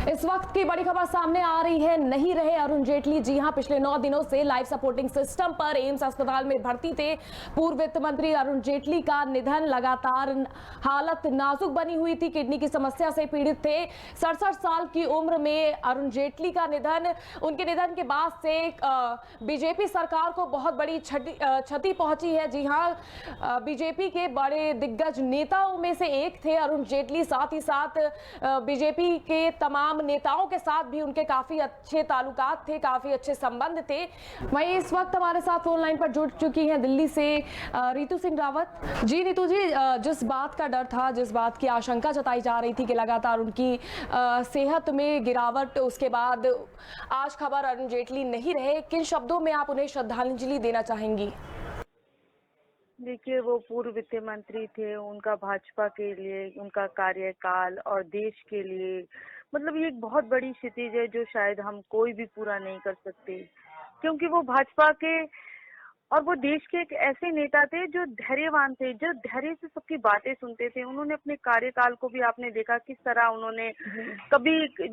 इस वक्त की बड़ी खबर सामने आ रही है। नहीं रहे अरुण जेटली। जी हां, पिछले 9 दिनों से लाइफ सपोर्टिंग सिस्टम पर एम्स अस्पताल में भर्ती थे। पूर्व वित्त मंत्री अरुण जेटली का निधन, लगातार हालत नाजुक बनी हुई थी, किडनी की समस्या से पीड़ित थे। 67 साल की उम्र में अरुण जेटली का निधन, उनके निधन के बाद से बीजेपी सरकार को बहुत बड़ी क्षति पहुंची है। जी हां, बीजेपी के बड़े दिग्गज नेताओं में से एक थे अरुण जेटली। साथ ही साथ बीजेपी के तमाम नेताओं के साथ भी उनके काफी अच्छे ताल्लुकात थे, काफी अच्छे संबंध थे। वहीं इस वक्त हमारे साथ फोन लाइन पर जुड़ चुकी हैं दिल्ली से रितु सिंह रावत। जी रितु जी, जिस बात का डर था, जिस बात की आशंका जताई जा रही थी कि लगातार उनकी सेहत में गिरावट, उसके बाद आज खबर अरुण जेटली नहीं रहे, किन शब्दों में आप उन्हें श्रद्धांजलि देना चाहेंगी? देखिए, वो पूर्व वित्त मंत्री थे। उनका भाजपा के लिए उनका कार्यकाल और देश के लिए मतलब ये एक बहुत बड़ी क्षितिज है जो शायद हम कोई भी पूरा नहीं कर सकते, क्योंकि वो भाजपा के और वो देश के एक ऐसे नेता थे जो धैर्यवान थे, जो धैर्य से सबकी बातें सुनते थे। उन्होंने अपने कार्यकाल को भी आपने देखा किस तरह उन्होंने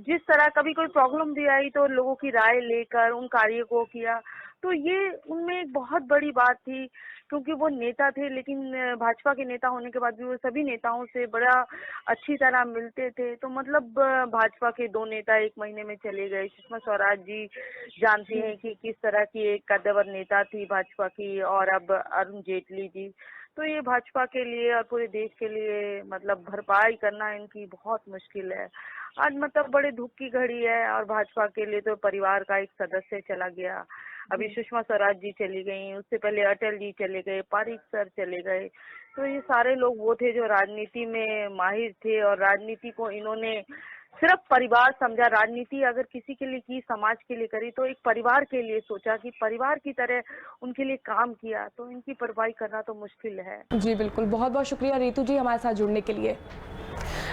जिस तरह कभी कोई प्रॉब्लम भी आई तो लोगों की राय लेकर उन कार्य को किया। तो ये उनमें एक बहुत बड़ी बात थी, क्योंकि वो नेता थे, लेकिन भाजपा के नेता होने के बाद भी वो सभी नेताओं से बड़ा अच्छी तरह मिलते थे। तो मतलब भाजपा के 2 नेता 1 महीने में चले गए। सुषमा स्वराज जी जानती हैं कि किस तरह की एक कद्दावर नेता थी भाजपा की, और अब अरुण जेटली जी। तो ये भाजपा के लिए और पूरे देश के लिए मतलब भरपाई करना इनकी बहुत मुश्किल है। आज मतलब बड़े दुख की घड़ी है, और भाजपा के लिए तो परिवार का एक सदस्य चला गया। अभी सुषमा स्वराज जी चली गई, उससे पहले अटल जी चले गए, पारिक सर चले गए। तो ये सारे लोग वो थे जो राजनीति में माहिर थे, और राजनीति को इन्होंने सिर्फ परिवार समझा। राजनीति अगर किसी के लिए की, समाज के लिए करी, तो एक परिवार के लिए सोचा कि परिवार की तरह उनके लिए काम किया। तो इनकी भरपाई करना तो मुश्किल है। जी बिल्कुल, बहुत बहुत शुक्रिया रितु जी हमारे साथ जुड़ने के लिए।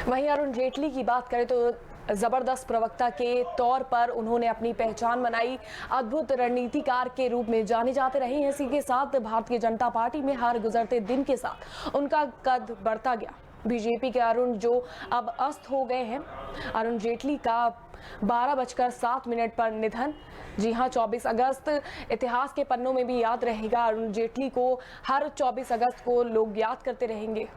वहीं अरुण जेटली की बात करें तो जबरदस्त प्रवक्ता के तौर पर उन्होंने अपनी पहचान बनाई। अद्भुत रणनीतिकार के रूप में जाने जाते रहे हैं। इसी के साथ भारतीय जनता पार्टी में हर गुजरते दिन के साथ उनका कद बढ़ता गया। बीजेपी के अरुण जो अब अस्त हो गए हैं, अरुण जेटली का 12:07 पर निधन। जी हां, 24 अगस्त इतिहास के पन्नों में भी याद रहेगा। अरुण जेटली को हर 24 अगस्त को लोग याद करते रहेंगे।